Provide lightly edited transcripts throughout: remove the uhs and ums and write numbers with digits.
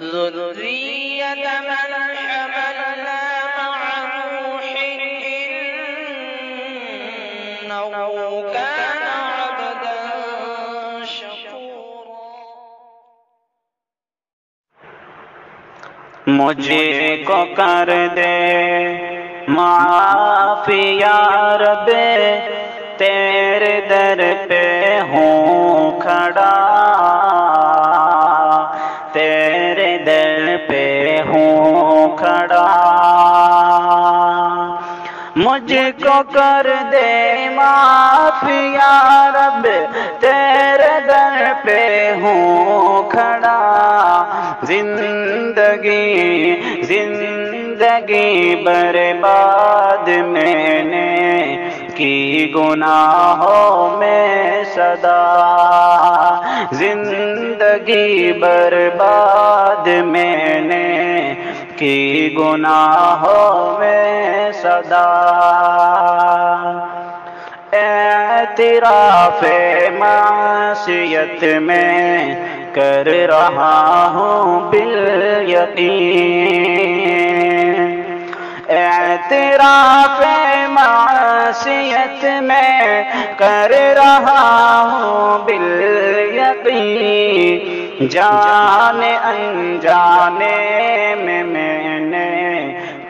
ذرية من حملنا مع نوح إنه كان عبدا شكورا. مجھے کو کر دے معاف یا رب، تیرے در پہ ہوں کھڑا، تیرے در پہ ہوں کھڑا. مجھ کو کر دے معاف یا رب، تیرے در پہ ہوں کھڑا. زندگی برباد میں نے کی گناہوں میں صدا، زندگی برباد میں نے کی گناہوں میں صدا. اعتراف معصیت میں کر رہا ہوں بالیقین، اعتراف معصیت میں کر رہا ہوں بالیقین. جانے انجانے میں نے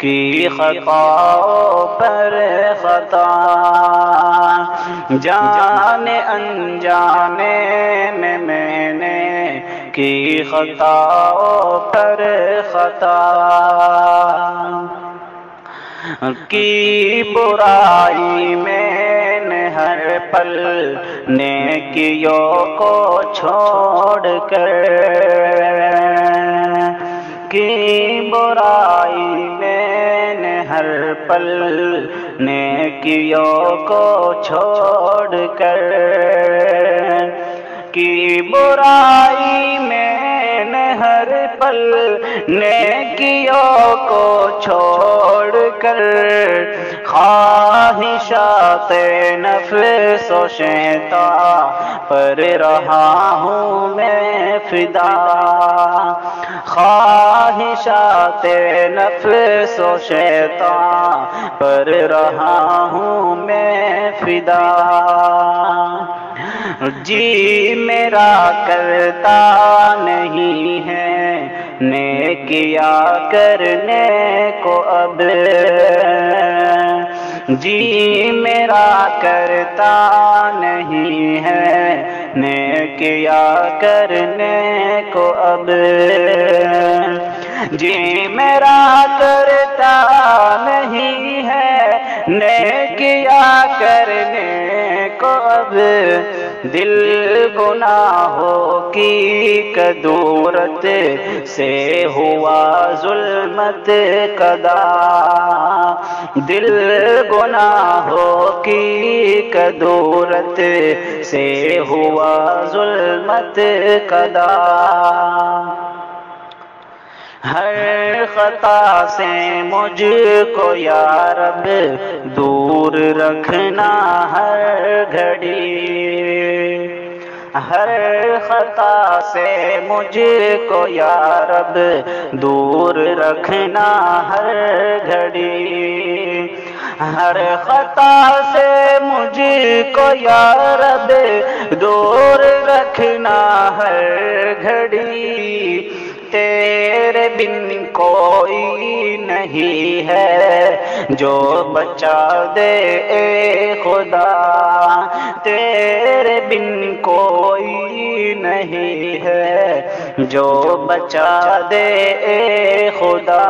کی خطاؤں پر خطا، جانے انجانے میں نے کی خطاؤں پر خطا. کی برائی میں نے ہر پل نیکیوں کو چھوڑ کر، کی برائی میں نے ہر پل نیکیوں کو چھوڑ کر، کی برائی میں نے ہر پل نیکیوں کو چھوڑ کر. خواہشات نفس و شیطان پر رہا ہوں میں فدا، خواہشات نفس و شیطان پر رہا ہوں میں فدا. جی میرا کرتا نہیں ہے نیکیاں کرنے کو اب، جی میرا کرتا نہیں ہے نیکیاں کرنے کو اب، جی میرا کرتا نہیں ہے نیکیاں کرنے کو اب. دل گناہوں کی کدورت سے ہوا ظلمت کدا، دل گناہوں کی کدورت سے ہوا ظلمت کدا. ہر خطا سے مجھ کو یا رب دور رکھنا ہر گھڑی، ہر خطا سے مجھ کو یا رب دور رکھنا ہر گھڑی، ہر خطا سے مجھ کو یا رب دور رکھنا ہر گھڑی. تیرے بن کوئی نہیں ہے جو بچا دے اے خدا، تیرے بن کوئی نہیں ہے جو بچا دے اے خدا.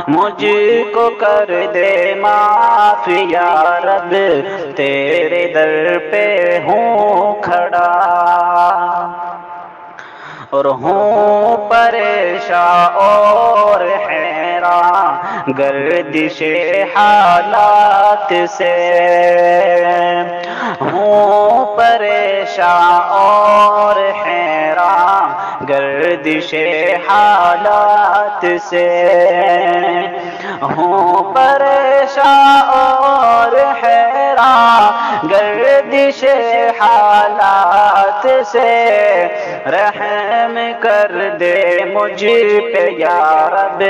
مجھ کو کر دے معاف یا رب، تیرے در پہ ہوں کھڑا، اور ہوں پریشان اور حیران گردش حالات سے، ہوں پریشان اور حیران گردش حالات سے، ہوں پریشان اور حیران میرا گردش حالات سے، رحم کر دے مجھ پہ یا رب،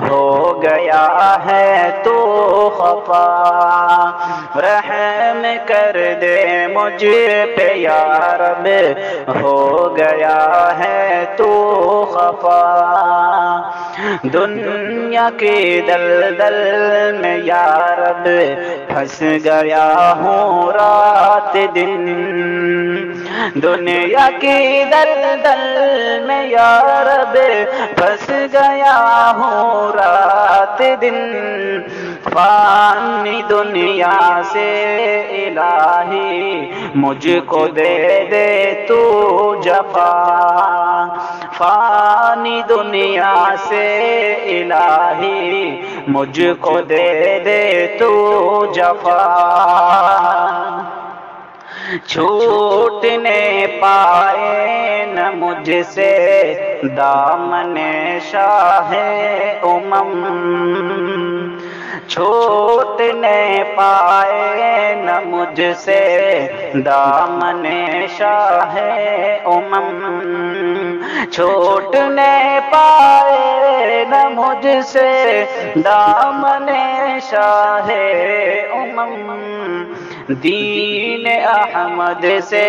ہو گیا ہے تو خفا، رحم کر دے مجھ پہ یا رب، ہو گیا ہے تو خفا، دنیا کی دلدل میں یا رب پھنس گیا ہوں رات دن، دنیا کی دلدل میں یا رب پھنس گیا ہوں رات دن، فانی دنیا سے الہی مجھ کو دے دے تو جفا، فانی دنیا سے الہی مجھ کو دے دے تو جفا، چھوٹنے پائے نہ مجھ سے دامن شاہ امم، چھوٹنے پائے نہ مجھ سے دامن شاہ امم، چھوٹنے پائے نہ مجھ سے دامن شاہ امم، دین احمد سے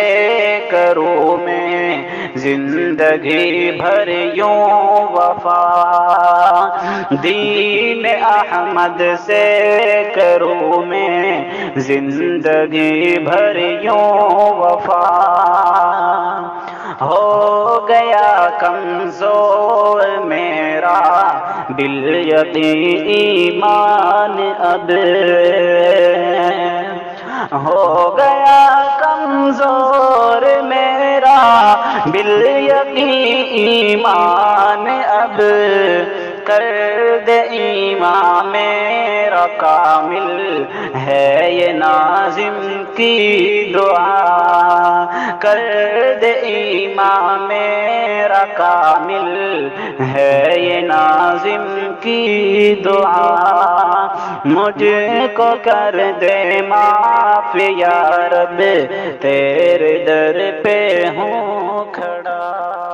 کروں میں زندگی بھر یوں وفا، دین احمد سے کروں میں زندگی بھر یوں وفا، ہو گیا کمزور میرا بالیقین ایمان اب، ہو گیا کمزور میرا بالیقین ایمان اب، کر دے ایمان میرا کامل ہے یہ ناظم کی دعا، کر دے ایمان میرا کامل ہے یہ ناظم کی دعا، مجھ کو کر دے معاف یا رب، تیرے در پہ ہوں کھڑا۔